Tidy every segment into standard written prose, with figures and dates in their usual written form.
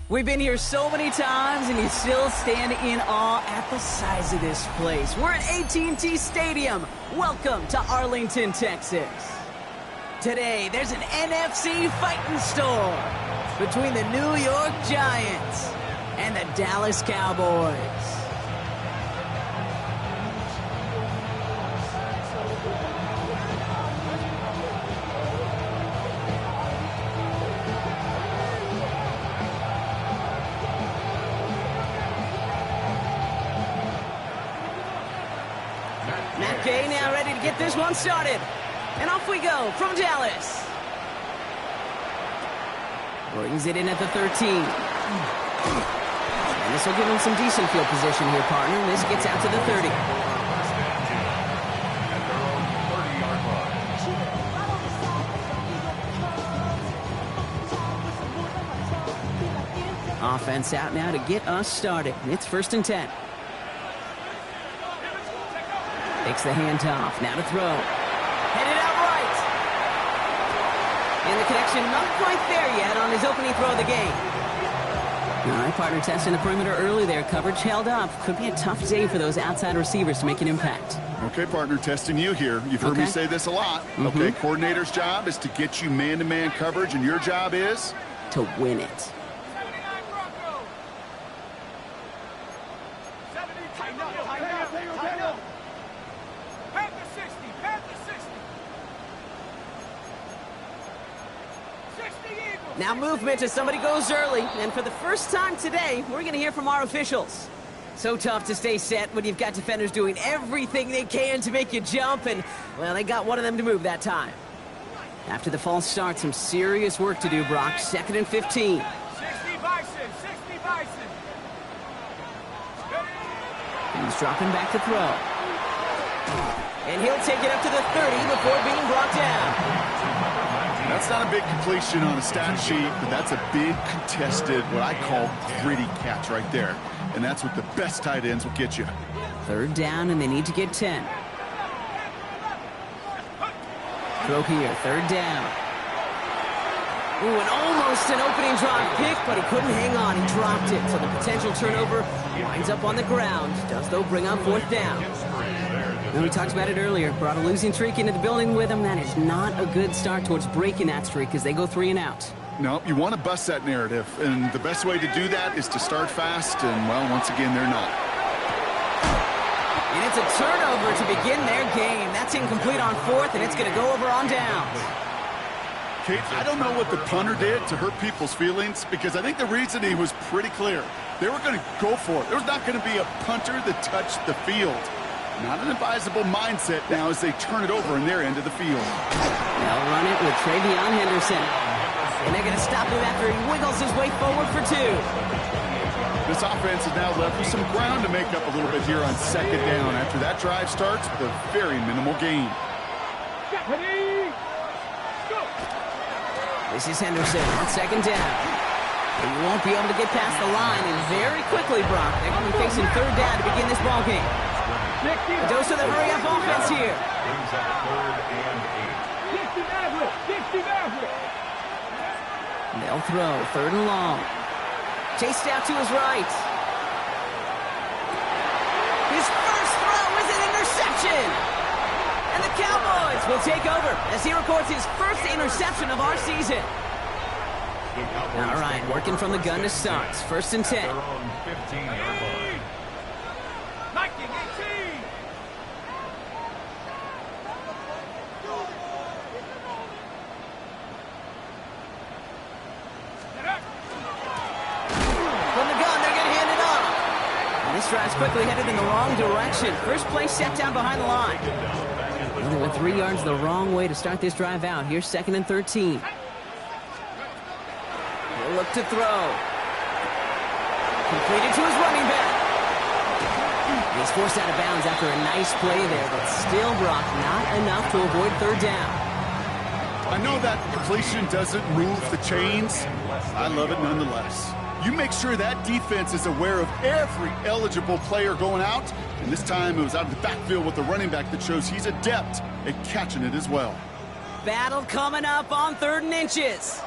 We've been here so many times, and you still stand in awe at the size of this place. We're at AT&T Stadium. Welcome to Arlington, Texas. Today, there's an NFC fighting storm between the New York Giants and the Dallas Cowboys. Now ready to get this one started. And off we go from Dallas. Brings it in at the 13. And this will give him some decent field position here, partner. This gets out to the 30. Offense out now to get us started. It's 1st and 10. Takes the handoff. Now to throw. Headed out right. And the connection not quite there yet on his opening throw of the game. All right, partner, testing the perimeter early there. Coverage held up. Could be a tough day for those outside receivers to make an impact. Okay, partner, testing you here. You've heard me say this a lot. Okay, coordinator's job is to get you man-to-man coverage, and your job is? To win it. Now movement as somebody goes early, and for the first time today, we're going to hear from our officials. So tough to stay set when you've got defenders doing everything they can to make you jump, and, well, they got one of them to move that time. After the false start, some serious work to do, Brock. 2nd and 15. 60 Bison, 60 Bison. He's dropping back to throw. And he'll take it up to the 30 before being brought down. That's not a big completion on a stat sheet, but that's a big contested, what I call gritty catch right there. And that's what the best tight ends will get you. 3rd down, and they need to get 10. Throw here, 3rd down. Ooh, and almost an opening drop pick, but he couldn't hang on. He dropped it, so the potential turnover winds up on the ground. Does, though, bring up 4th down. And we talked about it earlier. Brought a losing streak into the building with him. That is not a good start towards breaking that streak as they go 3 and out. No, you want to bust that narrative, and the best way to do that is to start fast, and, well, once again, they're not. And it's a turnover to begin their game. That's incomplete on 4th, and it's going to go over on downs. Kate, I don't know what the punter did to hurt people's feelings, because I think the reasoning was pretty clear. They were going to go for it. There's not going to be a punter that touched the field. Not an advisable mindset now as they turn it over in their end of the field. They'll run it with Travion Henderson. And they're going to stop him after he wiggles his way forward for 2. This offense is now left with some ground to make up a little bit here on 2nd down after that drive starts with a very minimal gain. This is Henderson on 2nd down. He won't be able to get past the line, and very quickly, Brock, they're going to be facing 3rd down to begin this ball game. A dose of the hurry-up offense here. They'll throw 3rd and long. Chased out to his right. His first throw is an interception. And the Cowboys will take over as he records his first interception of our season. All right, working from the gun to start. 1st and 10. drive's quickly headed in the wrong direction. First play set down behind the line. Well, they went 3 yards the wrong way to start this drive out. Here's 2nd and 13. He'll look to throw. Completed to his running back. He's forced out of bounds after a nice play there, but still, Brock, not enough to avoid 3rd down. I know that completion doesn't move the chains. I love it nonetheless. You make sure that defense is aware of every eligible player going out, and this time it was out of the backfield with the running back that shows he's adept at catching it as well. Battle coming up on 3rd and inches.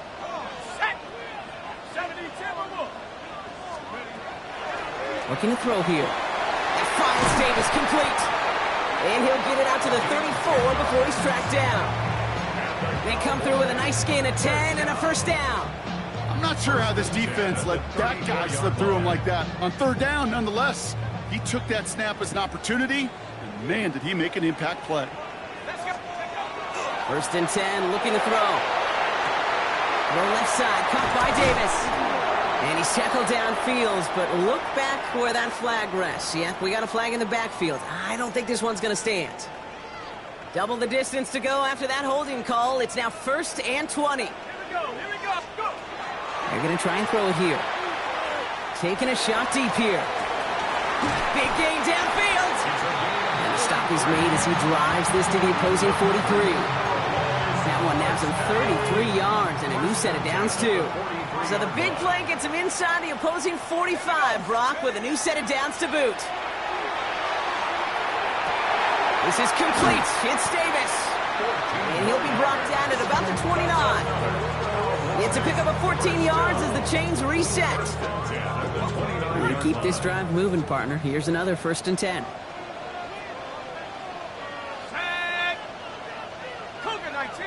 Looking to throw here. That finds Davis complete. And he'll get it out to the 34 before he's tracked down. They come through with a nice gain of 10 and a 1st down. I'm not sure how this defense let that guy slip through him like that. On 3rd down, nonetheless, he took that snap as an opportunity, and man, did he make an impact play. 1st and 10, looking to throw. Throw left side, caught by Davis. And he's tackled downfield, but look back where that flag rests. Yeah, we got a flag in the backfield. I don't think this one's going to stand. Double the distance to go after that holding call. It's now 1st and 20. Here we go, go! They're going to try and throw it here. Taking a shot deep here. Big gain downfield. And the stop is made as he drives this to the opposing 43. That one nabs him 33 yards and a new set of downs, too. So the big play gets him inside the opposing 45, Brock, with a new set of downs to boot. This is complete. It's Davis. And he'll be brought down at about the 29. It's a pickup of 14 yards as the chains reset. We keep this drive moving, partner. Here's another 1st and 10. Cougar 19.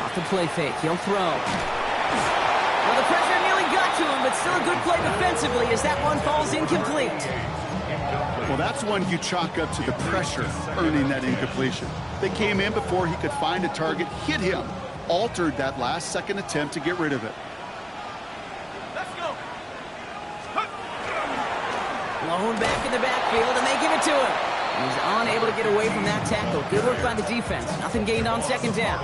Off the play fake. He'll throw. Well, the pressure nearly got to him, but still a good play defensively as that one falls incomplete. Well, that's one you chalk up to the pressure earning that incompletion. They came in before he could find a target, hit him, altered that last-second attempt to get rid of it. Let's go. Blown back in the backfield, and they give it to him. He's unable to get away from that tackle. Good work by the defense. Nothing gained on 2nd down.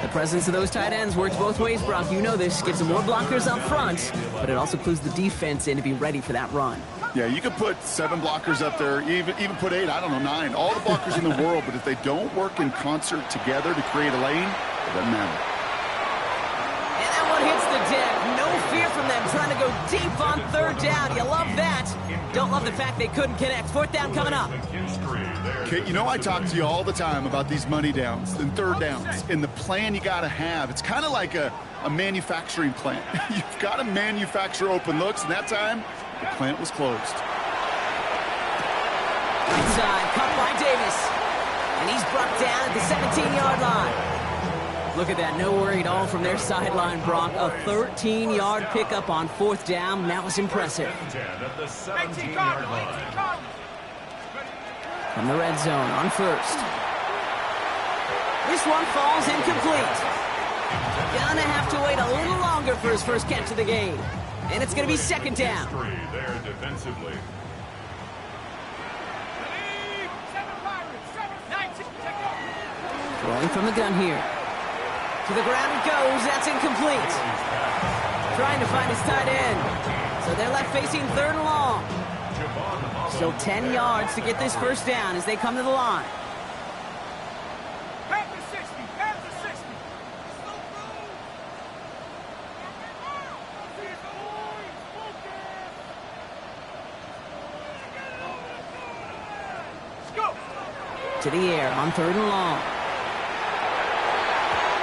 The presence of those tight ends works both ways, Brock. You know this. Gives them more blockers up front, but it also clues the defense in to be ready for that run. Yeah, you could put 7 blockers up there, even put 8, I don't know, 9. All the blockers in the world, but if they don't work in concert together to create a lane, it doesn't matter. And that one hits the deck. No fear from them trying to go deep on 3rd down. You love that. Don't love the fact they couldn't connect. 4th down coming up. Okay, you know I talk to you all the time about these money downs and 3rd downs and the plan you got to have. It's kind of like a manufacturing plant. You've got to manufacture open looks, and that time, the plant was closed. Inside, caught by Davis. And he's brought down at the 17-yard line. Look at that, no worry at all from their sideline, Brock. A 13-yard pickup on 4th down. That was impressive. From the red zone on 1st. This one falls incomplete. Gonna have to wait a little longer for his first catch of the game. And it's going to be 2nd down. Throwing from the gun here. To the ground it goes. That's incomplete. Trying to find his tight end. So they're left facing 3rd and long. Still 10 yards to get this 1st down as they come to the line. To the air on 3rd and long.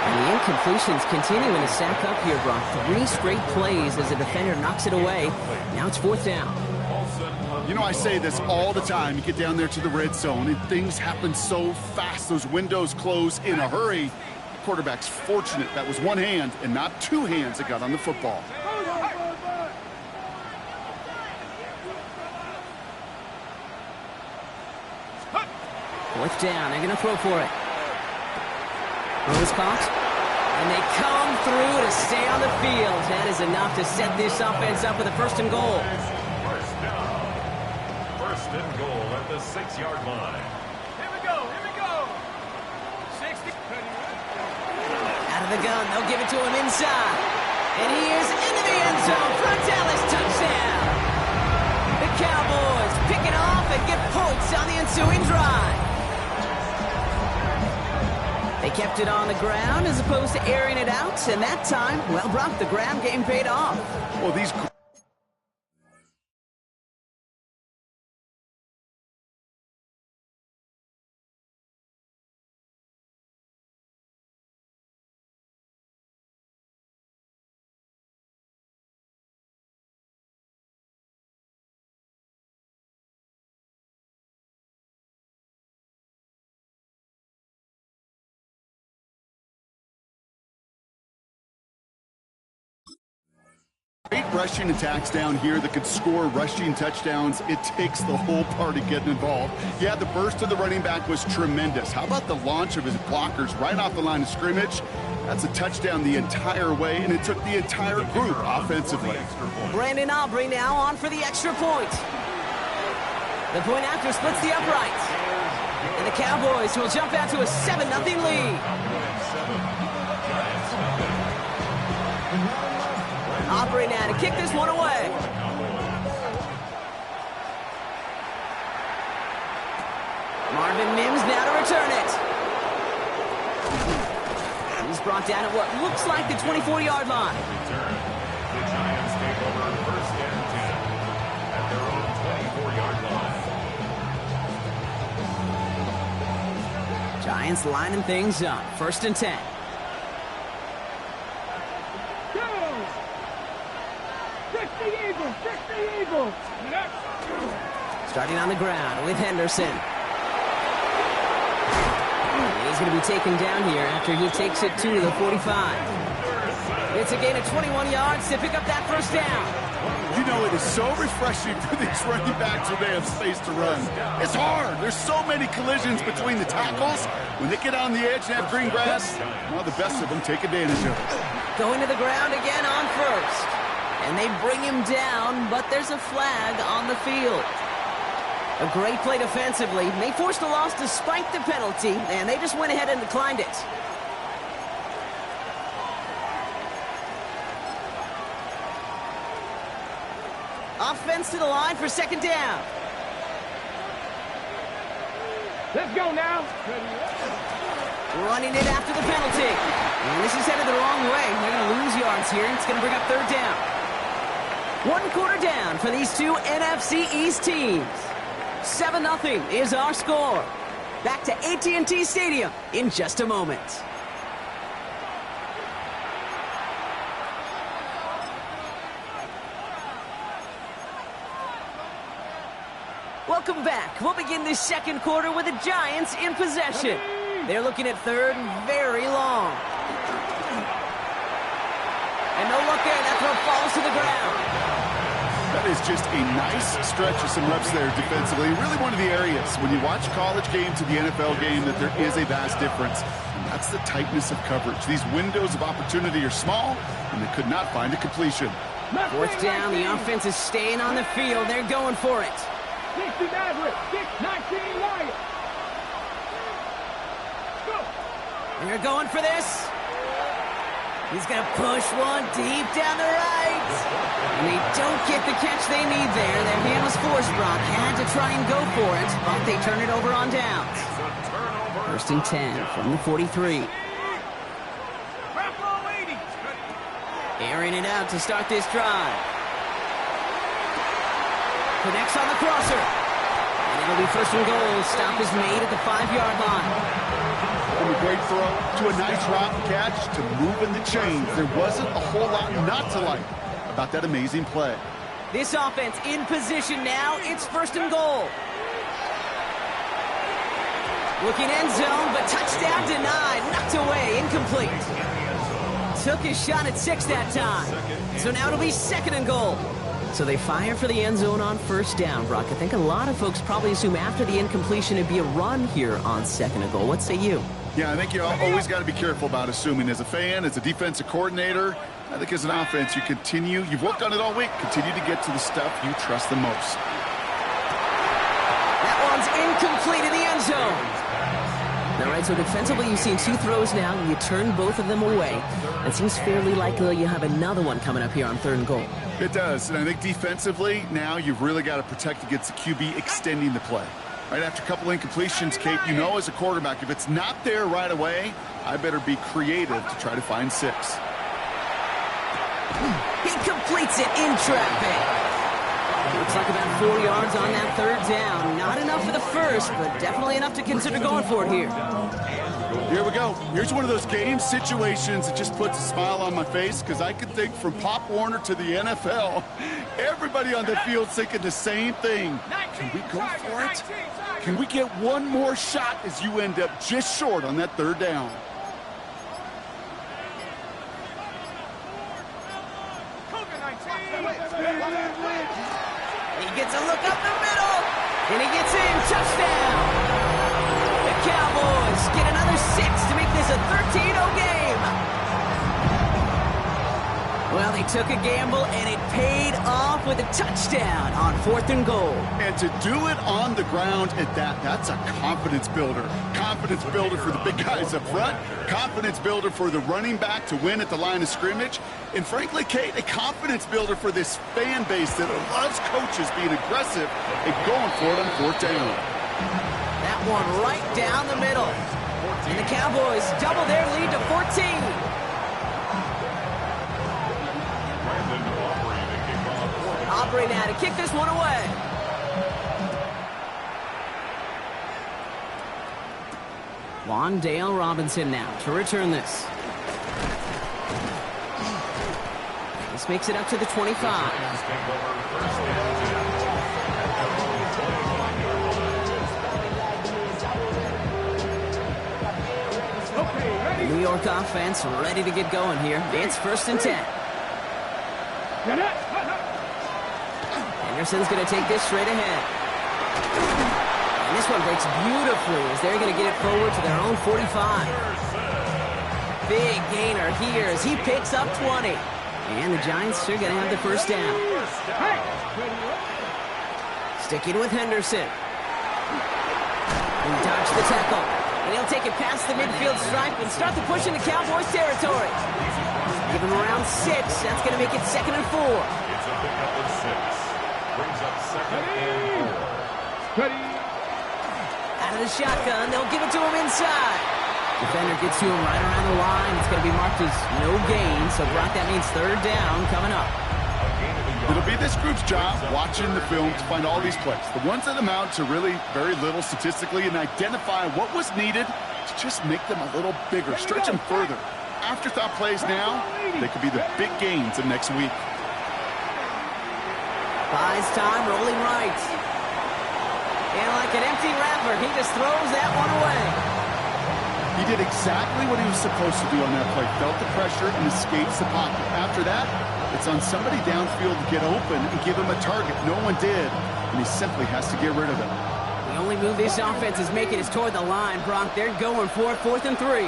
And the incompletions continuing to stack up here, Brock. 3 straight plays as the defender knocks it away. Now it's 4th down. You know, I say this all the time. You get down there to the red zone, and things happen so fast. Those windows close in a hurry. The quarterback's fortunate that was one hand and not 2 hands that got on the football. 4th down. They're going to throw for it. Throw is caught. And they come through to stay on the field. That is enough to set this offense up with a 1st and goal. First down. 1st and goal at the 6-yard line. Here we go. Here we go. 60. Out of the gun, they'll give it to him inside. And he is into the end zone for a Dallas touchdown. The Cowboys pick it off and get points on the ensuing drive. They kept it on the ground as opposed to airing it out, and that time, well, Brock, the ground game paid off. Well, these... Great rushing attacks down here that could score rushing touchdowns. It takes the whole party getting involved. Yeah, the burst of the running back was tremendous. How about the launch of his blockers right off the line of scrimmage? That's a touchdown the entire way, and it took the entire group offensively. Brandon Aubrey now on for the extra point. The point after splits the uprights. And the Cowboys will jump out to a 7-0 lead. Aubrey now to kick this one away. Marvin Mims now to return it. He's brought down at what looks like the 24-yard line. The Giants take over 1st and 10 at their own 24-yard line. Giants lining things up. 1st and 10. Starting on the ground with Henderson. He's going to be taken down here after he takes it to the 45. It's a gain of 21 yards to pick up that 1st down. You know, it is so refreshing for these running backs when they have space to run. It's hard. There's so many collisions between the tackles. When they get on the edge and have green grass, well, the best of them take advantage of it. Going to the ground again on 1st. And they bring him down, but there's a flag on the field. A great play defensively. They forced a loss despite the penalty, and they just went ahead and declined it. Offense to the line for 2nd down. Let's go now. Running it after the penalty. And this is headed the wrong way. They're going to lose yards here. It's going to bring up 3rd down. 1 quarter down for these two NFC East teams. 7-0 is our score. Back to AT&T Stadium in just a moment. Welcome back. We'll begin this 2nd quarter with the Giants in possession. They're looking at 3rd and very long. And no look there. That throw falls to the ground. That is just a nice stretch of some reps there defensively. Really one of the areas when you watch college game to the NFL game that there is a vast difference. And that's the tightness of coverage. These windows of opportunity are small, and they could not find a completion. 4th down. The offense is staying on the field. They're going for it. 60 Maverick. 6-19 Lions. Go. They're going for this. He's going to push one deep down the right. And they don't get the catch they need there. Their hand was forced, Brock. Had to try and go for it, but they turn it over on downs. 1st and 10 from the 43. Airing it out to start this drive. Connects on the crosser. And it'll be 1st and goal. Stop is made at the 5-yard line. From a great throw to a nice route catch to moving the chains. There wasn't a whole lot not to like about that amazing play. This offense in position now. It's 1st and goal. Looking end zone, but touchdown denied. Knocked away, incomplete. Took his shot at 6 that time. So now it'll be 2nd and goal. So they fire for the end zone on 1st down, Brock. I think a lot of folks probably assume after the incompletion it'd be a run here on 2nd and goal. What say you? Yeah, I think you always got to be careful about assuming. As a fan, as a defensive coordinator, I think as an offense, you've worked on it all week. Continue to get to the stuff you trust the most. That one's incomplete in the end zone. All right, so defensively, you've seen 2 throws now, and you turn both of them away. It seems fairly likely you have another one coming up here on 3rd and goal. It does, and I think defensively, now you've really got to protect against the QB extending the play. Right after a couple incompletions, Kate, you know as a quarterback, if it's not there right away, I better be creative to try to find 6. He completes it in traffic. Looks like about 4 yards on that 3rd down. Not enough for the first, but definitely enough to consider going for it here. Here we go. Here's one of those game situations that just puts a smile on my face, because I can think from Pop Warner to the NFL, everybody on the field's thinking the same thing. Can we go for it? Can we get one more shot as you end up just short on that 3rd down? He gets a look up the middle, and he gets in. Touchdown! The Cowboys get another 6 to make this a 13-0 game. Well, they took a gamble, and it paid off with a touchdown on 4th and goal. And to do it on the ground at that's a confidence builder. Confidence builder for the big guys up front. Confidence builder for the running back to win at the line of scrimmage. And frankly, Kate, a confidence builder for this fan base that loves coaches being aggressive and going for it on 4th down. That one right down the middle. And the Cowboys double their lead to 14. Aubrey now to kick this one away. Wandale Robinson now to return this. This makes it up to the 25. The New York offense ready to get going here. It's 1st and 10. Anderson's going to take this straight ahead. And this one breaks beautifully as they're going to get it forward to their own 45. Big gainer here as he picks up 20. And the Giants are going to have the 1st down. Sticking with Henderson. He dodged the tackle. And he'll take it past the midfield stripe and start the push into Cowboys territory. Give him around 6. That's going to make it 2nd and 4. It's a pickup of 6. Brings up 2nd and 4. Out of the shotgun, they'll give it to him inside. Defender gets to him right around the line. It's going to be marked as no gain, so Brock, that means 3rd down coming up. It'll be this group's job watching the film to find all these plays, the ones that amount to really very little statistically, and identify what was needed to just make them a little bigger, stretch them further. Afterthought plays now, they could be the big gains of next week. Buys time, rolling right. And like an empty wrapper, he just throws that one away. He did exactly what he was supposed to do on that play. Felt the pressure and escapes the pocket. After that, it's on somebody downfield to get open and give him a target. No one did, and he simply has to get rid of it. The only move this offense is making is toward the line, Brock. They're going for it, 4th and 3.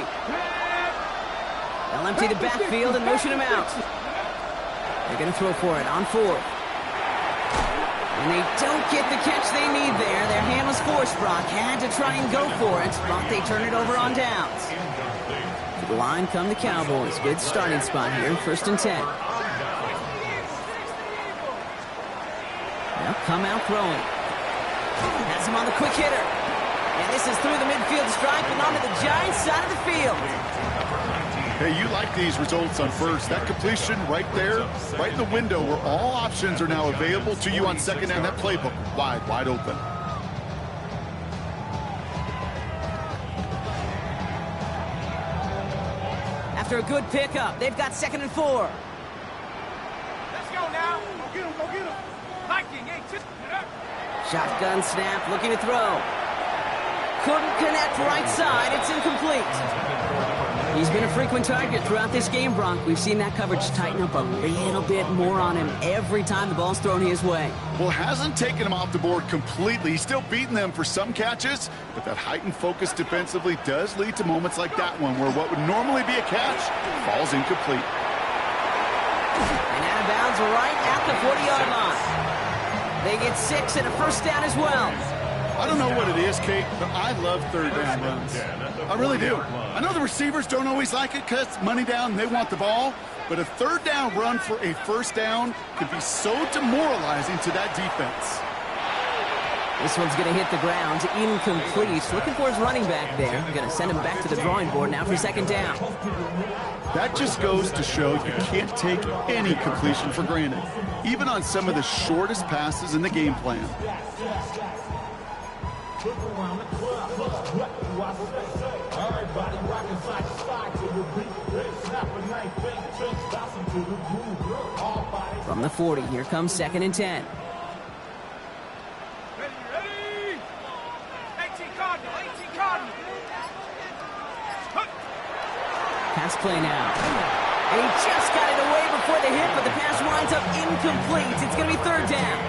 They'll empty the backfield and motion him out. They're going to throw for it on 4th. And they don't get the catch they need there. Their hand was forced, Brock. Had to try and go for it, but they turn it over on downs. To the line come the Cowboys. Good starting spot here, 1st and 10. They'll come out throwing. Has him on the quick hitter. And this is through the midfield stripe and onto the Giants side of the field. Hey, you like these results on 1st. That completion right there, right in the window where all options are now available to you on 2nd down. That playbook wide open. After a good pickup, they've got 2nd and 4. Let's go now. Go get him, go get him. Viking, hey, Shotgun snap, looking to throw. Couldn't connect right side. It's incomplete. He's been a frequent target throughout this game, Bronk. We've seen that coverage tighten up a little bit more on him every time the ball's thrown his way. Well, hasn't taken him off the board completely. He's still beating them for some catches, but that heightened focus defensively does lead to moments like that one where what would normally be a catch falls incomplete. And out of bounds right at the 40-yard line. They get 6 and a first down as well. I don't know what it is, Kate, but I love third down runs. I really do. I know the receivers don't always like it because money down, they want the ball, but a third down run for a first down can be so demoralizing to that defense. This one's going to hit the ground, incomplete. Looking for his running back there. Going to send him back to the drawing board now for second down. That just goes to show you can't take any completion for granted, even on some of the shortest passes in the game plan. From the 40, here comes second and 10. Ready? 18 Cardinal, 18 Cardinal. Pass play now. And he just got it away before the hit, but the pass winds up incomplete. It's going to be third down.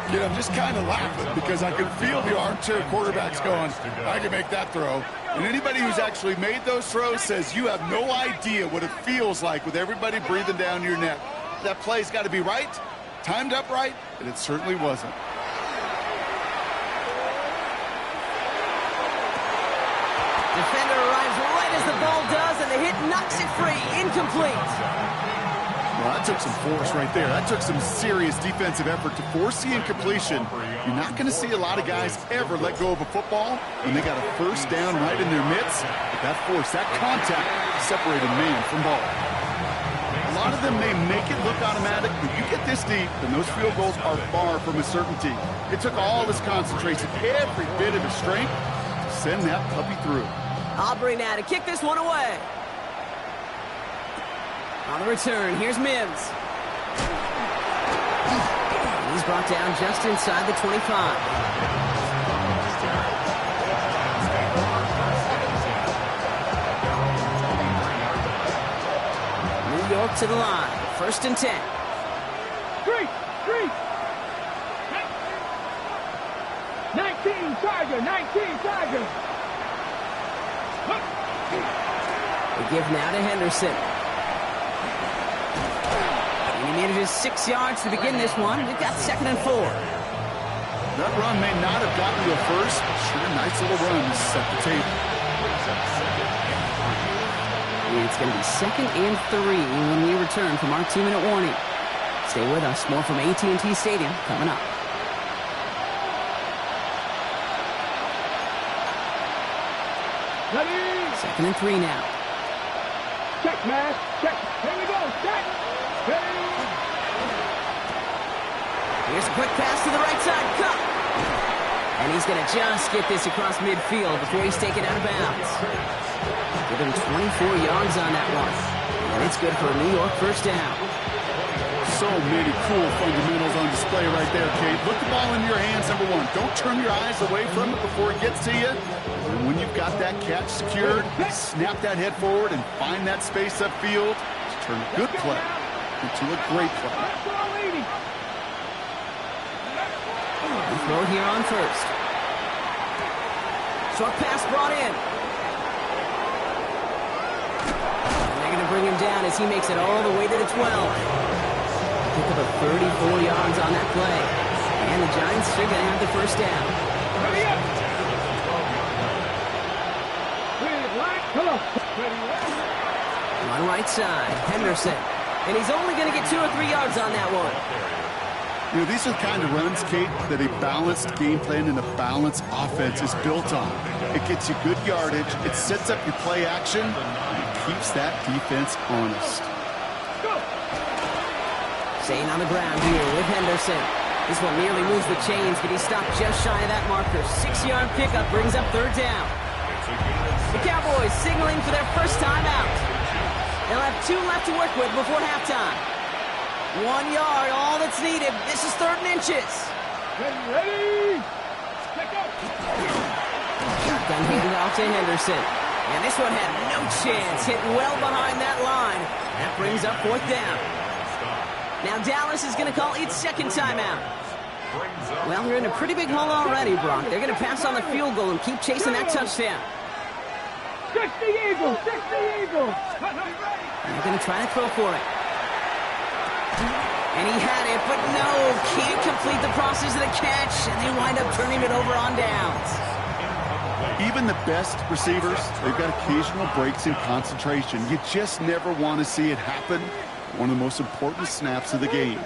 Kid, I'm just kind of laughing because I can feel the armchair quarterbacks going, I can make that throw. And anybody who's actually made those throws says you have no idea what it feels like with everybody breathing down your neck. That play's got to be right, timed up right, and it certainly wasn't. Defender arrives right as the ball does, and the hit knocks it free. Incomplete. Well, that took some force right there. That took some serious defensive effort to force the incompletion. You're not going to see a lot of guys ever let go of a football when they got a first down right in their midst. But that force, that contact, separated man from ball. A lot of them may make it look automatic, but you get this deep, and those field goals are far from a certainty. It took all his concentration, every bit of his strength, to send that puppy through. Aubrey now to kick this one away. On the return, here's Mims. He's brought down just inside the 25. New York to the line. First and 10. Three. 19 Tiger, 19 Tiger. They give now to Henderson. He manages 6 yards to begin this one. We've got second and 4. That run may not have gotten to a first, but sure, nice little run to set the table. It's going to be second and 3 when we return from our 2-minute warning. Stay with us. More from AT&T Stadium coming up. Ready? Second and 3 now. Check, man. Check. Here we go. Check. Ready? Here's a quick pass to the right side. Cut. And he's going to just get this across midfield before he's taken out of bounds. Give him 24 yards on that one. And it's good for a New York first down. So many cool fundamentals on display right there, Kate. Put the ball in your hands, number one. Don't turn your eyes away from it before it gets to you. And when you've got that catch secured, snap that head forward and find that space upfield to turn a good play into a great play. We throw here on first. Short pass brought in. And they're going to bring him down as he makes it all the way to the 12. Pick up a 34 yards on that play. And the Giants are going to have the first down. Ready up. On right side, Henderson. And he's only going to get 2 or 3 yards on that one. You know, these are the kind of runs, Kate, that a balanced game plan and a balanced offense is built on. It gets you good yardage, it sets up your play action, and it keeps that defense honest. Staying on the ground here with Henderson. This one nearly moves the chains, but he stopped just shy of that marker. 6-yard pickup brings up third down. The Cowboys signaling for their first time out. They'll have 2 left to work with before halftime. 1 yard, all that's needed. This is 3rd and inches. Ready? Pick up. Shotgun handoff to Henderson. And this one had no chance. Hit well behind that line. That brings up 4th down. Now Dallas is going to call its second timeout. Well, they're in a pretty big hole already, Brock. They're going to pass on the field goal and keep chasing that touchdown. 60 Eagles! 60 Eagles! They're going to try to throw for it. And he had it, but no, can't complete the process of the catch, and they wind up turning it over on downs. Even the best receivers, they've got occasional breaks in concentration. You just never want to see it happen. One of the most important snaps of the game.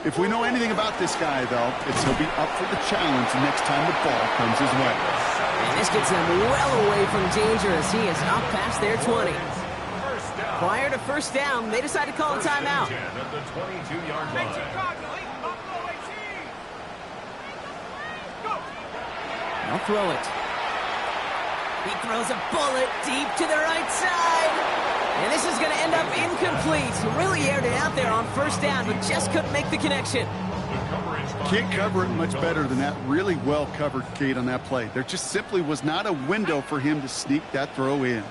If we know anything about this guy, though, it's he'll be up for the challenge next time the ball comes his way. And this gets him well away from danger as he is up past their 20. Prior to 1st down, they decide to call a timeout. At the 22-yard line. They'll throw it. He throws a bullet deep to the right side. And this is going to end up incomplete. Really aired it out there on 1st down, but just couldn't make the connection. Can't cover it much better than that. Really well covered, Kate, on that play. There just simply was not a window for him to sneak that throw in.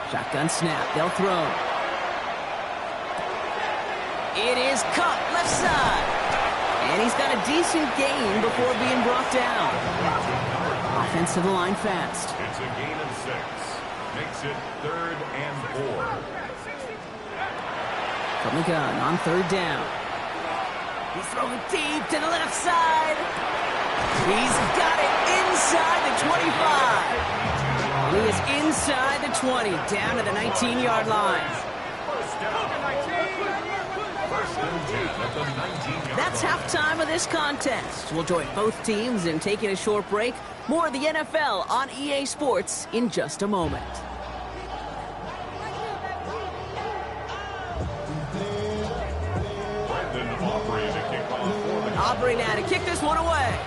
Shotgun snap. They'll throw. It is caught left side. And he's got a decent gain before being brought down. Offense to the line fast. It's a gain of 6. Makes it 3rd and 4. From the gun on 3rd down. He's throwing deep to the left side. He's got it inside the 25. He is inside the 20, down to the 19-yard line. That's halftime of this contest. We'll join both teams in taking a short break. More of the NFL on EA Sports in just a moment. Aubrey now to kick this one away.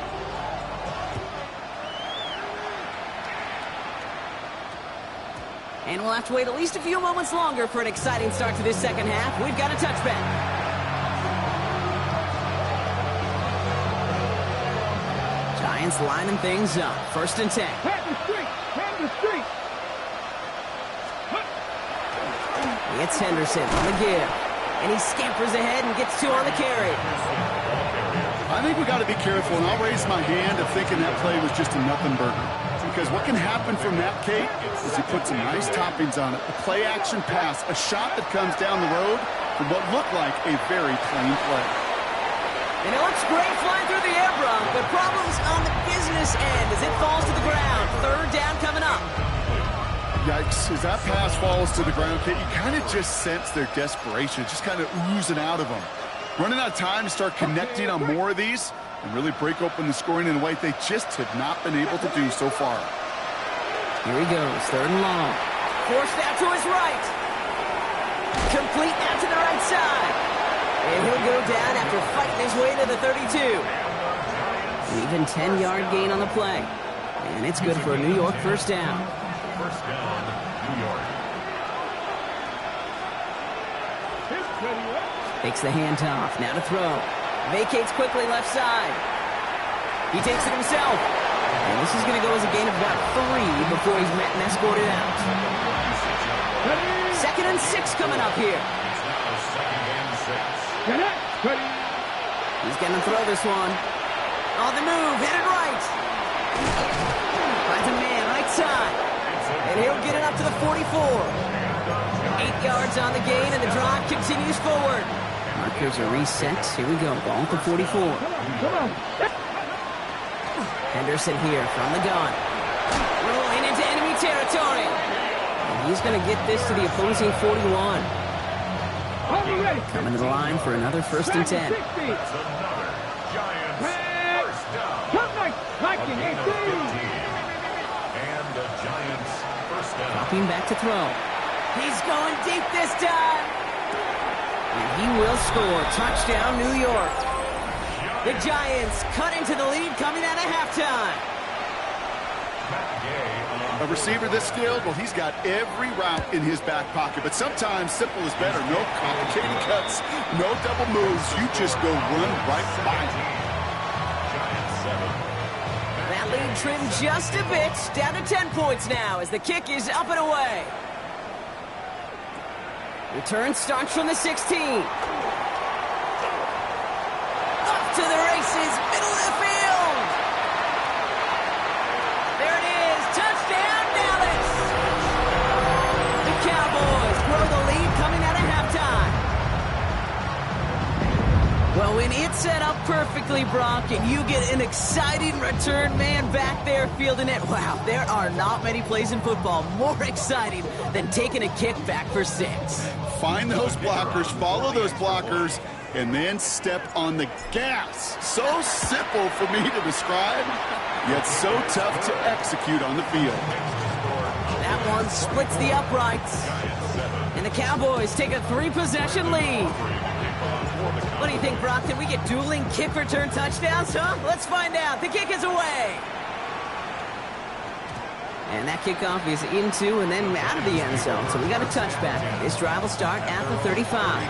And we'll have to wait at least a few moments longer for an exciting start to this second half. We've got a touchback. Giants lining things up. 1st and 10. Hand the street! Hand the street! It's Henderson on the give. And he scampers ahead and gets 2 on the carry. I think we got to be careful, and I'll raise my hand of thinking that play was just a nothing burger. Because what can happen from that, Kate, is he puts some nice toppings on it. A play-action pass, a shot that comes down the road for what looked like a very plain play. And it looks great flying through the air, Brock, but problems on the business end as it falls to the ground. 3rd down coming up. Yikes, as that pass falls to the ground, Kate, you kind of just sense their desperation, just kind of oozing out of them. Running out of time to start connecting on more of these and really break open the scoring in a way they just have not been able to do so far. Here he goes, 3rd and long. Forced out to his right. Complete out to the right side. And he'll go down after fighting his way to the 32. An even 10-yard gain on the play. And it's good for a New York 1st down. 1st down, New York. Takes the handoff, now to throw. Vacates quickly left side. He takes it himself. And this is going to go as a gain of about 3 before he's met and escorted out. 2nd and 6 coming up here. He's going to throw this one. On the move, headed right. Finds a man right side. And he'll get it up to the 44. 8 yards on the gain, and the drive continues forward. Markers are reset. Here we go. Ball at the 44. Henderson here from the gun. Rolling into enemy territory. And he's going to get this to the opposing 41. Coming to the line for another 1st and 10. Dropping back to throw. He's going deep this time. And he will score. Touchdown, New York. The Giants cut into the lead coming out of halftime. A receiver this skilled, well, he's got every route in his back pocket. But sometimes simple is better. No complicated cuts, no double moves. You just go run right by him. lead trimmed just a bit. Down to 10 points now as the kick is up and away. Return starts from the 16. Up to the races, middle of the field. There it is, touchdown Dallas. The Cowboys grow the lead coming out of halftime. Well, when it's set up perfectly, Brock, and you get an exciting return man back there fielding it, wow, there are not many plays in football more exciting than taking a kick back for 6. Find those blockers, follow those blockers, and then step on the gas. So simple for me to describe, yet so tough to execute on the field. That one splits the uprights. And the Cowboys take a 3-possession lead. What do you think, Brock? Can we get dueling kick return touchdowns, huh? Let's find out. The kick is away. And that kickoff is into and then out of the end zone. So we got a touchback. This drive will start at the 35.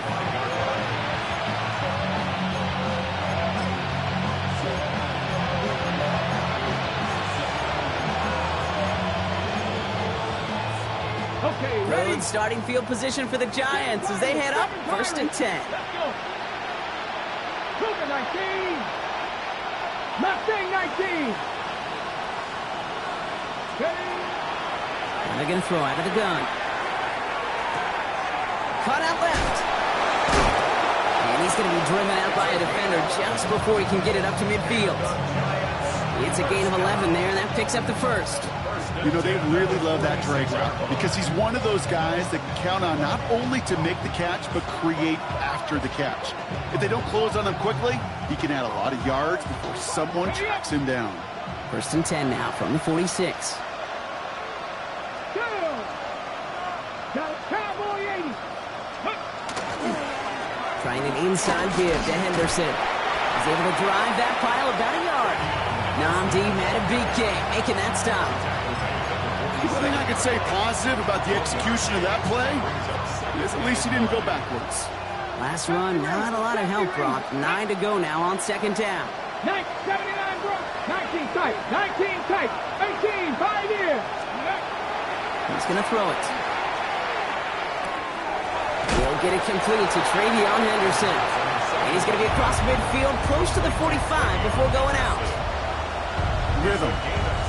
Okay, ready? Good starting field position for the Giants as they head up 1st and 10. Let's go. Cougar 19. Mustang 19. And they're going to throw out of the gun. Cut out left. And he's going to be driven out by a defender just before he can get it up to midfield. It's a gain of 11 there, and that picks up the first. You know, they really love that drag route because he's one of those guys that can count on not only to make the catch, but create after the catch. If they don't close on him quickly, he can add a lot of yards before someone tracks him down. 1st and 10 now from the 46. Cowboy 80. Trying an inside give to Henderson. He's able to drive that pile about a yard. Namdi Madubuike making that stop. One thing I could say positive about the execution of that play is at least he didn't go backwards. Last run, not a lot of help, Brock. 9 to go now on 2nd down. 79 Brock. 19 tight. 19 tight. 18. 5 years. He's going to throw it. He'll get it complete to Travion Henderson. And he's going to be across midfield, close to the 45 before going out. Rhythm.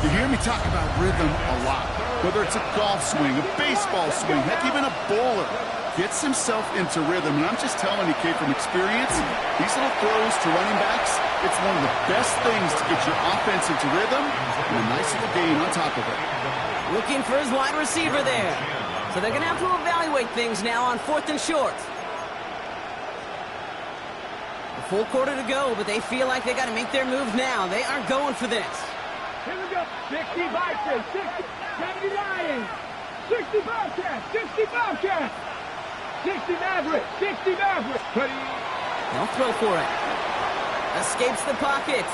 You hear me talk about rhythm a lot. Whether it's a golf swing, a baseball swing, heck, even a bowler gets himself into rhythm. And I'm just telling you, kid, from experience, these little throws to running backs, it's one of the best things to get your offense into rhythm and a nice little gain on top of it. Looking for his wide receiver there. So they're going to have to evaluate things now on 4th and short. A full quarter to go, but they feel like they got to make their move now. They aren't going for this. Here we go. 60 Vikings. 60. 70 Lions. 60 Bobcats. 60 Bobcats. 60 Maverick. 60 Maverick. Ready? They'll throw for it. Escapes the pocket.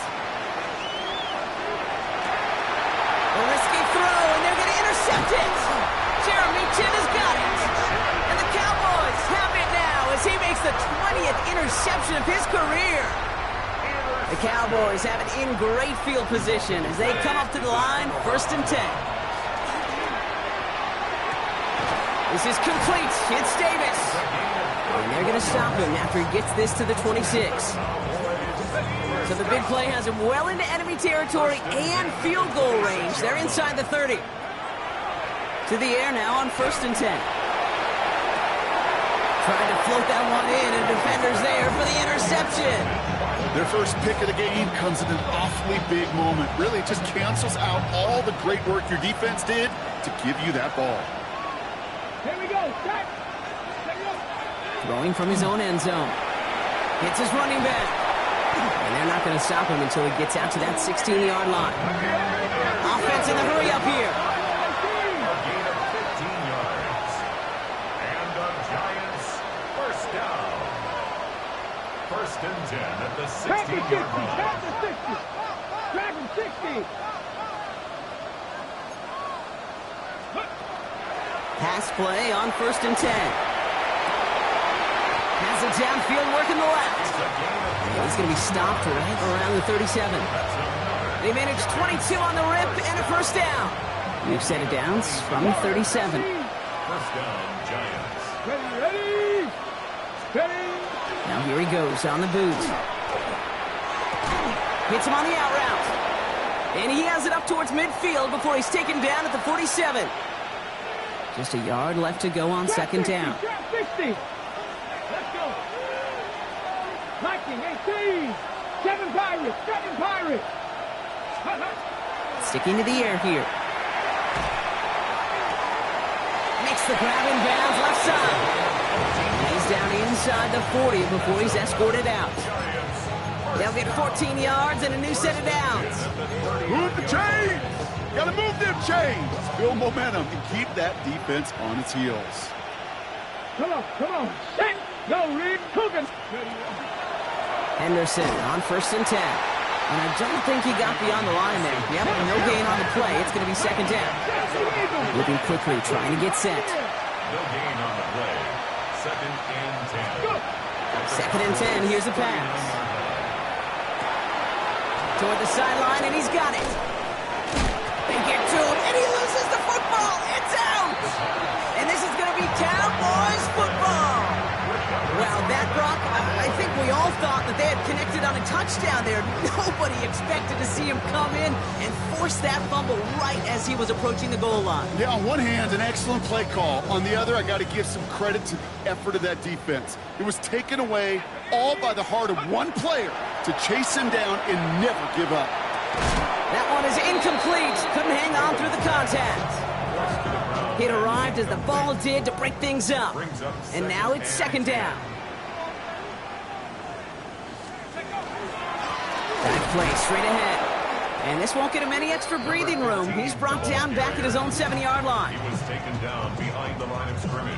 A risky throw, and they're going to intercept it. Jeremy Chin has got it. And the Cowboys have it now as he makes the 20th interception of his career. The Cowboys have it in great field position as they come up to the line, 1st and 10. This is complete. It's Davis. And they're going to stop him after he gets this to the 26. So the big play has him well into enemy territory and field goal range. They're inside the 30. To the air now on 1st and 10. Trying to float that one in, and defender's there for the interception. Their first pick of the game comes at an awfully big moment. Really, it just cancels out all the great work your defense did to give you that ball. Here we go. Set. Throwing from his own end zone. Hits his running back. And they're not going to stop him until he gets out to that 16-yard line. Offense in the hurry up here. A gain of 15 yards. And the Giants, 1st down. 1st and 10 at the 16-yard line. Track the 60. Track the 60. Pass play on 1st and 10. Has it downfield, working the left. And he's going to be stopped right around the 37. They managed 22 on the rip and a first down. New set of downs from the 37. First down, Giants. Ready. Steady. Now here he goes on the boot. Hits him on the out route. And he has it up towards midfield before he's taken down at the 47. Just a yard left to go on second down. 60. Let's go. Viking 18. 7 Pirates. 7 Pirates. Sticking to the air here. Makes the grab in bounds left side. He's down inside the 40 before he's escorted out. They'll get 14 yards and a new set of downs. Move the chains! Gotta move them chains! Build momentum and keep that defense on its heels. Come on. Set. Go, Reed. Cooking. Henderson on 1st and 10. And I don't think he got beyond the line there. Yep, no gain on the play. It's going to be second down. Moving quickly, trying to get set. No gain on the play. Second and 10. Second and 10, here's a pass. Toward the sideline, and he's got it. They get to him, and he loses the football. It's out! And this is going to be Cowboys football. Well, that, Brock, I think we all thought that they had connected on a touchdown there. Nobody expected to see him come in and force that fumble right as he was approaching the goal line. Yeah, on one hand, an excellent play call. On the other, I got to give some credit to the effort of that defense. It was taken away all by the heart of one player to chase him down and never give up. That one is incomplete. Couldn't hang on through the contact. It arrived as the ball did to break things up. And now it's second down. Back play straight ahead. And this won't get him any extra breathing room. He's brought down back at his own 7-yard line. He was taken down behind the line of scrimmage.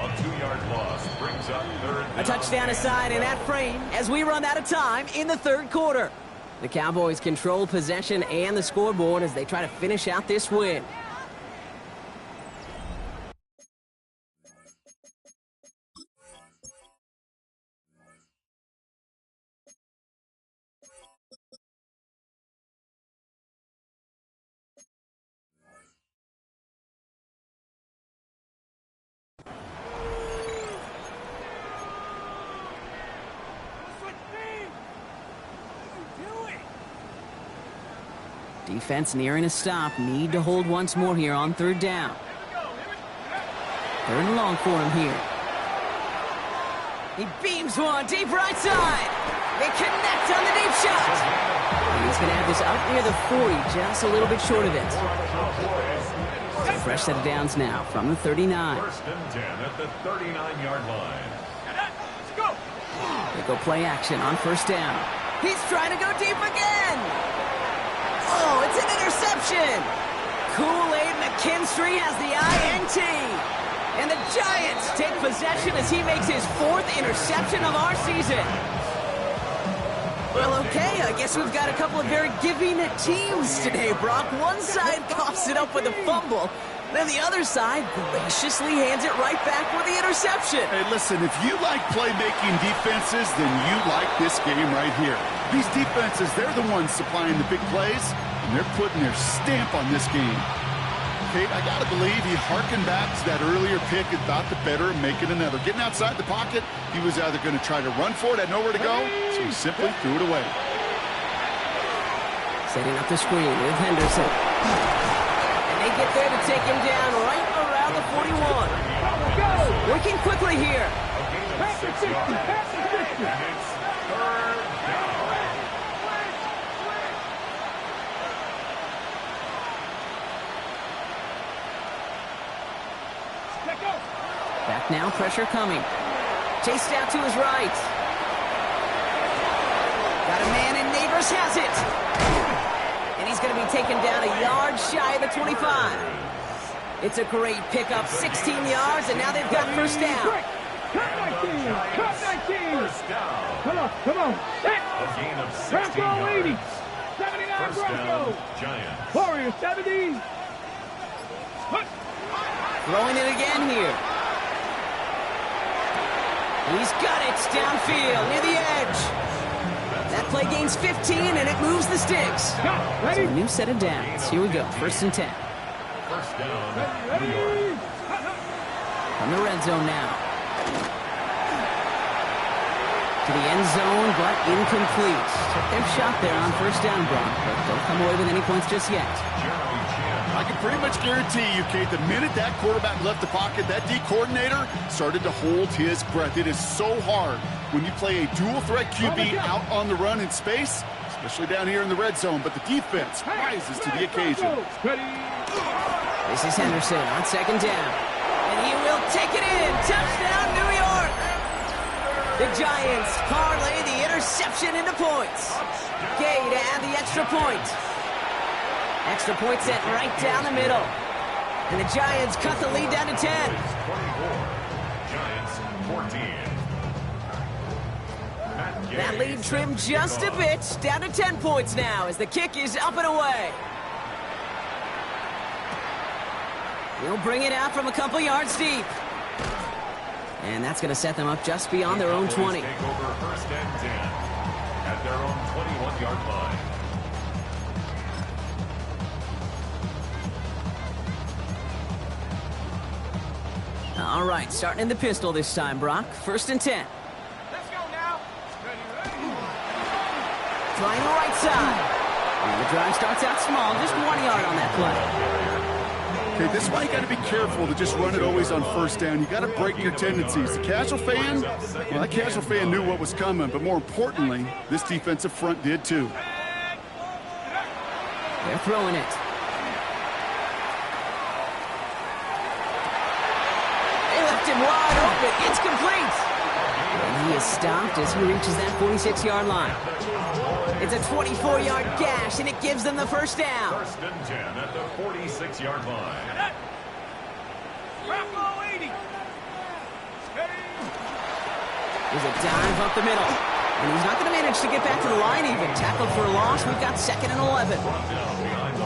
A 2-yard loss brings up third down. A touchdown aside in that frame as we run out of time in the third quarter. The Cowboys control possession and the scoreboard as they try to finish out this win. Defense nearing a stop. Need to hold once more here on third down. Third and long for him here. He beams one deep right side. They connect on the deep shot. And he's going to have this up near the 40, just a little bit short of it. Fresh set of downs now from the 39. First and 10 at the 39-yard line. Let's go. They go play action on first down. He's trying to go deep again. Oh, it's an interception. Kool-Aid McKinstry has the INT. And the Giants take possession as he makes his 4th interception of our season. Well, okay, I guess we've got a couple of very giving teams today, Brock. One side coughs it up with a fumble. Then the other side graciously hands it right back with the interception. Hey, listen, if you like playmaking defenses, then you like this game right here. These defenses, they're the ones supplying the big plays, and they're putting their stamp on this game. Kate, I got to believe he harkened back to that earlier pick and thought the better of making another. Getting outside the pocket, he was either going to try to run for it, had nowhere to go, so he simply threw it away. Setting up the screen with Henderson. And they get there to take him down right around the 41. Go. Working quickly here. Pass the 60. Pass the 60. And it's third down. Back now, pressure coming. Chased out to his right. Got a man, and Neighbors has it. And he's going to be taken down a yard shy of the 25. It's a great pickup, 16 yards, and now they've got first down. Cut 19. Cut 19. First down. Come on. Set. A gain of 16 Bronco 80. yards. 79 First down, Bronco. Giants. Warriors 70. Throwing it again here. He's got it downfield near the edge. That play gains 15, and it moves the sticks. So a new set of downs. Here we go, 1st and 10. First down, New York. From the red zone now. To the end zone, but incomplete. Took their shot there on 1st down, Brock, but don't come away with any points just yet. I can pretty much guarantee you, Kate, the minute that quarterback left the pocket, that D coordinator started to hold his breath. It is so hard when you play a dual-threat QB out on the run in space, especially down here in the red zone, but the defense rises to the occasion. This is Henderson on 2nd down. And he will take it in. Touchdown, New York! The Giants parlay the interception into points. Gay to add the extra point. Extra point set right down the middle. And the Giants cut the lead down to 10. 24. Giants 14. That lead trimmed just a bit. Down to 10 points now as the kick is up and away. He'll bring it out from a couple yards deep. And that's going to set them up just beyond their own 20. Take over 1st and 10 at their own 21-yard line. All right, starting in the pistol this time, Brock. 1st and 10. Let's go now. Flying right side. And the drive starts out small, just 1 yard on that play. Okay, this is why you got to be careful to just run it always on 1st down. You got to break your tendencies. The casual fan, well, that casual fan knew what was coming, but more importantly, this defensive front did too. They're throwing it. They left him wide open. It's complete. And he is stopped as he reaches that 46-yard line. It's a 24-yard gash, and it gives them the 1st down. 1st and 10 at the 46-yard line. There's a dive up the middle. And he's not going to manage to get back to the line even. Tackled for a loss. We've got 2nd and 11.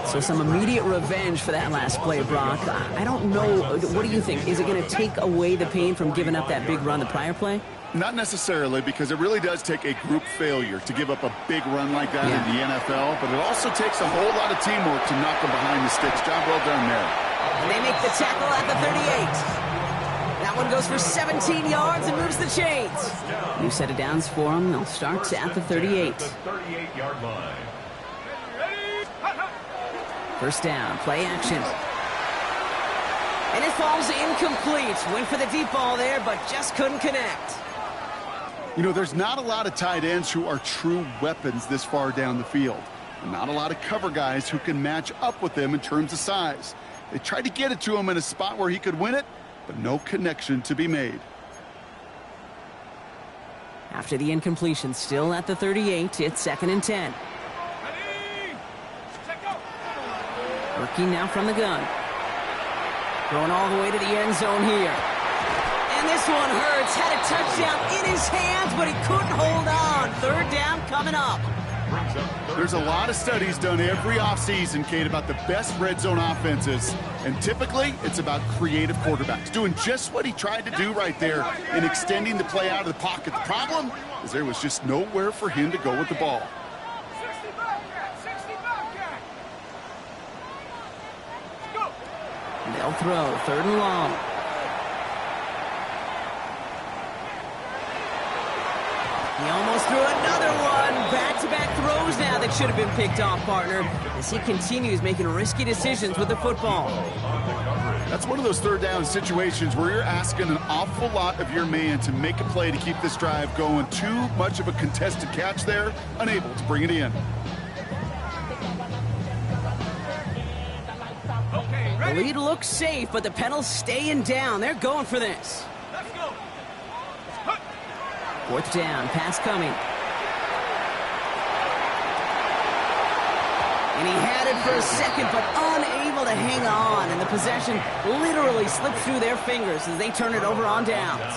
So some immediate revenge for that last play, Brock. I don't know. What do you think? Is it going to take away the pain from giving up that big run the prior play? Not necessarily, because it really does take a group failure to give up a big run like that in the NFL, but it also takes a whole lot of teamwork to knock them behind the sticks. Job well done there. And they make the tackle at the 38. That one goes for 17 yards and moves the chains. New set of downs for them. They'll start at the 38. 38-yard line. 1st down, play action. And it falls incomplete. Went for the deep ball there, but just couldn't connect. You know, there's not a lot of tight ends who are true weapons this far down the field. And not a lot of cover guys who can match up with them in terms of size. They tried to get it to him in a spot where he could win it, but no connection to be made. After the incompletion, still at the 38, it's 2nd and 10. Working now from the gun. Going all the way to the end zone here. And this one hurts. Had a touchdown in his hands, but he couldn't hold on. 3rd down coming up. There's a lot of studies done every offseason, Kate, about the best red zone offenses. And typically, it's about creative quarterbacks doing just what he tried to do right there in extending the play out of the pocket. The problem is there was just nowhere for him to go with the ball. 60 Bobcat. Go. They'll throw 3rd and long. He almost threw another one. Back-to-back throws now that should have been picked off, partner, as he continues making risky decisions with the football. That's one of those 3rd down situations where you're asking an awful lot of your man to make a play to keep this drive going. Too much of a contested catch there, unable to bring it in. The lead looks safe, but the pedal's staying down. They're going for this. Let's go. 4th down, pass coming. And he had it for a second, but unable to hang on. And the possession literally slipped through their fingers as they turn it over on downs.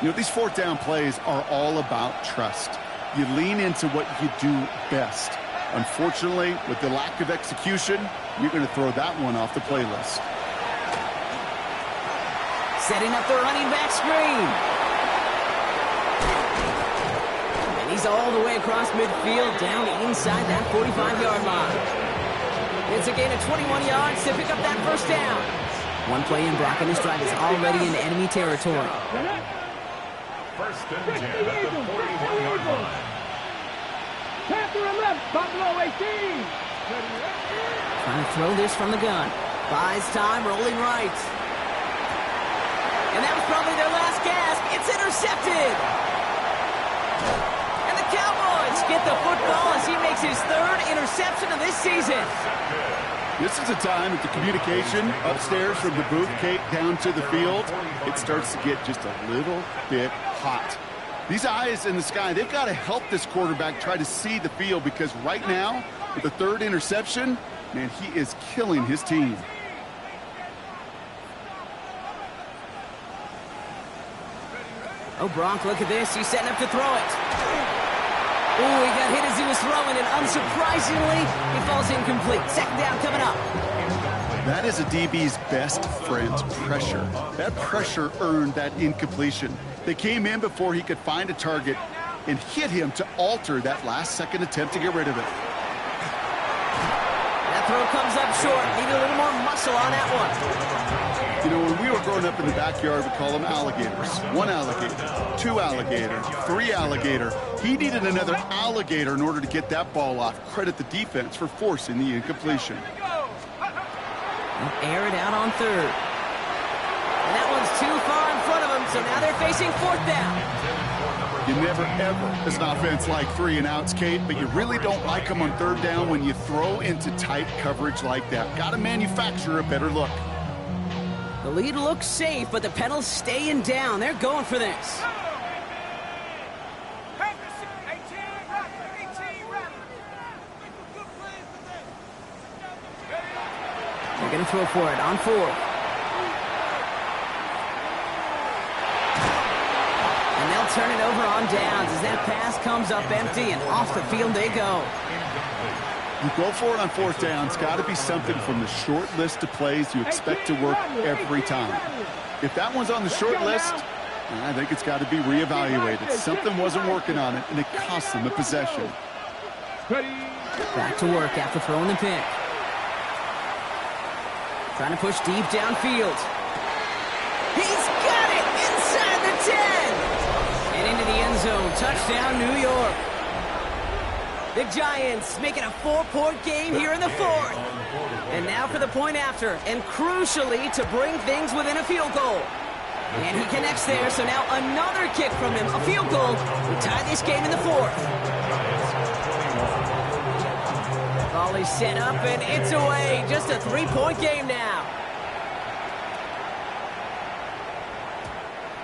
You know, these 4th down plays are all about trust. You lean into what you do best. Unfortunately, with the lack of execution, you're going to throw that one off the playlist. Setting up the running back screen. And he's He's all the way across midfield, down inside that 45-yard line. It's a gain of 21 yards to pick up that first down. One play in, Brock, and this drive is already in enemy territory. First and 10 at the 41-yard line. Panther left, Buffalo 18. Trying to throw this from the gun. Buys time, rolling right. And that was probably their last gasp. It's intercepted. And the Cowboys get the football as he makes his third interception of this season. This is a time that the communication upstairs from the booth, Kate, down to the field, it starts to get just a little bit hot. These eyes in the sky, they've got to help this quarterback try to see the field, because right now, with the third interception, man, he is killing his team. Oh, Bronk, look at this. He's setting up to throw it. Oh, he got hit as he was throwing, and unsurprisingly, he falls incomplete. Second down coming up. That is a DB's best friend, pressure. That pressure earned that incompletion. They came in before he could find a target and hit him to alter that last-second attempt to get rid of it. That throw comes up short. Needed a little more muscle on that one. You know, when we were growing up in the backyard, we call them alligators. One alligator, two alligator, three alligator. He needed another alligator in order to get that ball off. Credit the defense for forcing the incompletion. Air it out on third. And that one's too far in front of him, so now they're facing fourth down. You never, ever, as an offense, like 3 and outs, Kate, but you really don't like them on third down when you throw into tight coverage like that. Got to manufacture a better look. The lead looks safe, but the pedals staying down. They're going for this. They're going to throw for it on fourth. And they'll turn it over on downs as that pass comes up empty, and off the field they go. You go for it on fourth down. It's got to be something from the short list of plays you expect to work every time. If that one's on the short list, I think it's got to be reevaluated. Something wasn't working on it, and it cost them a possession. Back to work after throwing the pick. Trying to push deep downfield. He's got it inside the 10. And into the end zone. Touchdown, New York. The Giants making a 4-point game here in the fourth. And now for the point after, and crucially to bring things within a field goal. And he connects there, so now another kick from him, a field goal. We tie this game in the fourth. Ball is set up, and it's away. Just a 3-point game now.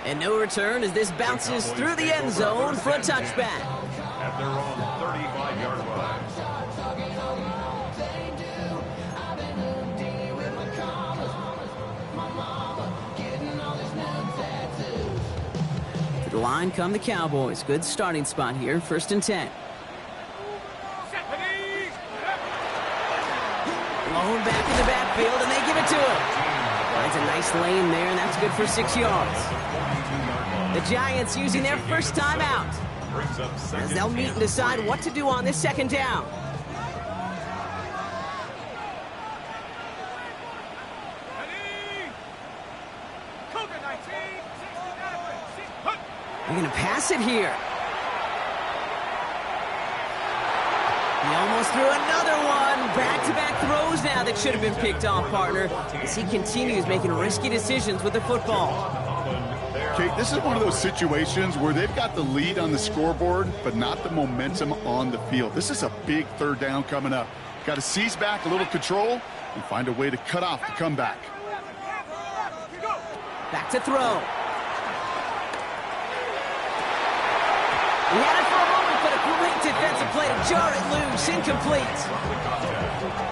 And no return as this bounces through the end zone for a touchback. At their own 35-yard line. To the line come the Cowboys. Good starting spot here. 1st and 10. Blown back in the backfield, and they give it to him. Finds a nice lane there, and that's good for 6 yards. The Giants using their first timeout, as they'll meet and decide what to do on this second down. They're going to pass it here. He almost threw another one. Back-to-back throws now that should have been picked off, partner, as he continues making risky decisions with the football. Kate, this is one of those situations where they've got the lead on the scoreboard, but not the momentum on the field. This is a big third down coming up. Got to seize back a little control and find a way to cut off the comeback. Back to throw. He had it for a moment, but a great defensive play to jar it loose. Incomplete.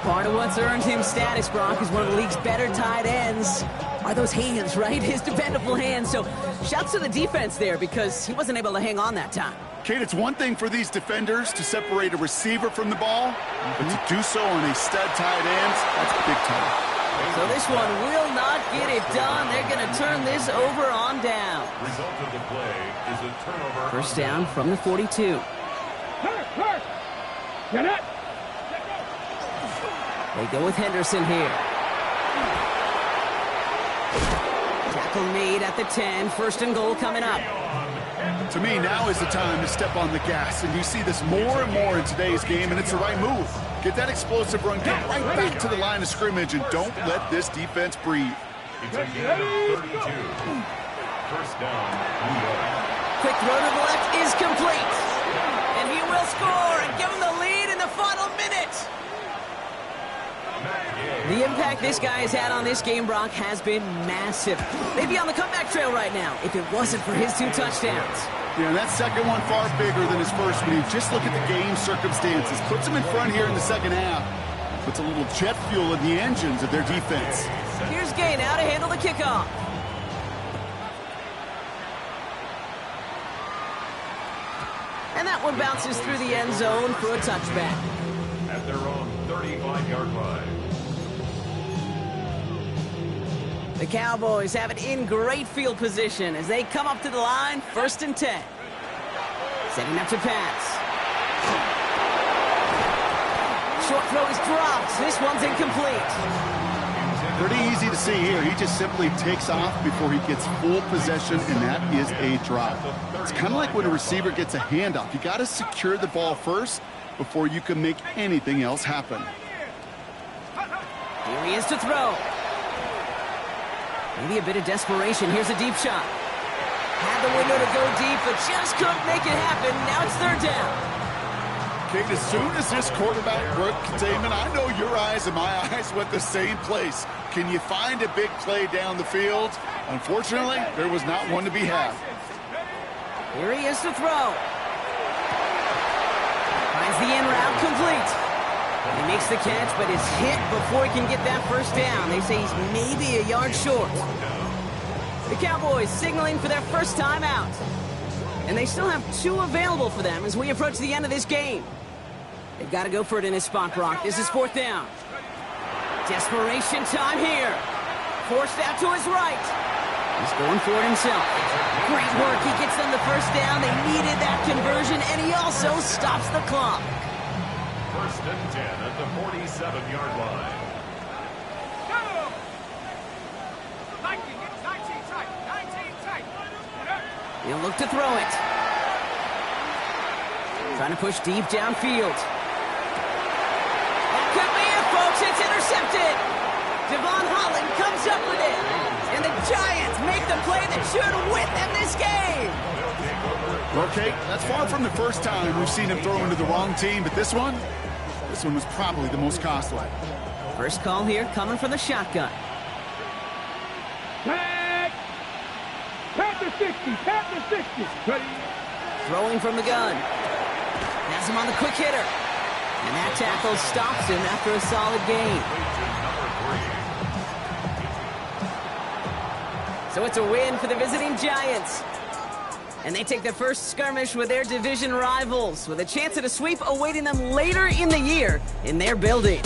Part of what's earned him status, Brock, is one of the league's better tight ends. Are those hands, right? His dependable hands. So shouts to the defense there because he wasn't able to hang on that time. Kate, it's one thing for these defenders to separate a receiver from the ball, but to do so on a stud tight end, that's big time. So this one will not get it done. They're going to turn this over on down. Result of the play is a turnover. First down from the 42. Get it. They go with Henderson here. Tackle made at the 10. First and goal coming up. To me, now is the time to step on the gas, and you see this more and more in today's game, and it's the right move. Get that explosive run, get right back to the line of scrimmage, and don't let this defense breathe. It's a gain of 32. First down, New York. Quick throw to the left is complete. And he will score and give him the lead in the final minute. The impact this guy has had on this game, Brock, has been massive. They'd be on the comeback trail right now if it wasn't for his 2 touchdowns. Yeah, that second one far bigger than his first one. You just look at the game circumstances. Puts him in front here in the second half. Puts a little jet fuel in the engines of their defense. Here's Gay now to handle the kickoff. And that one bounces through the end zone for a touchback. At their own 35-yard line. The Cowboys have it in great field position as they come up to the line, 1st and 10. Setting up to pass. Short throw is dropped. This one's incomplete. Pretty easy to see here. He just simply takes off before he gets full possession, and that is a drop. It's kind of like when a receiver gets a handoff. You got to secure the ball first before you can make anything else happen. Here he is to throw. Maybe a bit of desperation. Here's a deep shot. Had the window to go deep, but just couldn't make it happen. Now it's 3rd down. Kate, as soon as this quarterback broke containment, I know your eyes and my eyes went the same place. Can you find a big play down the field? Unfortunately, there was not one to be had. Here he is to throw. Finds the in route complete. He makes the catch, but is hit before he can get that first down. They say he's maybe a yard short. The Cowboys signaling for their first time out. And they still have 2 available for them as we approach the end of this game. They've got to go for it in his spot, Brock. This is 4th down. Desperation time here. Forced out to his right. He's going for it himself. Great work. He gets them the first down. They needed that conversion, and he also stops the clock. 1st and 10 at the 47-yard line. He'll look to throw it. Trying to push deep downfield. That could be it, folks. It's intercepted. Devon Holland comes up with it. And the Giants make the play that should win them this game. Okay, that's far from the first time we've seen him throw into the wrong team, but this one was probably the most costly. First call here coming from the shotgun. Tag! Tap the 60, tap the 60. Ready? Throwing from the gun. Has him on the quick hitter. And that tackle stops him after a solid gain. So it's a win for the visiting Giants. And they take their first skirmish with their division rivals with a chance at a sweep awaiting them later in the year in their building.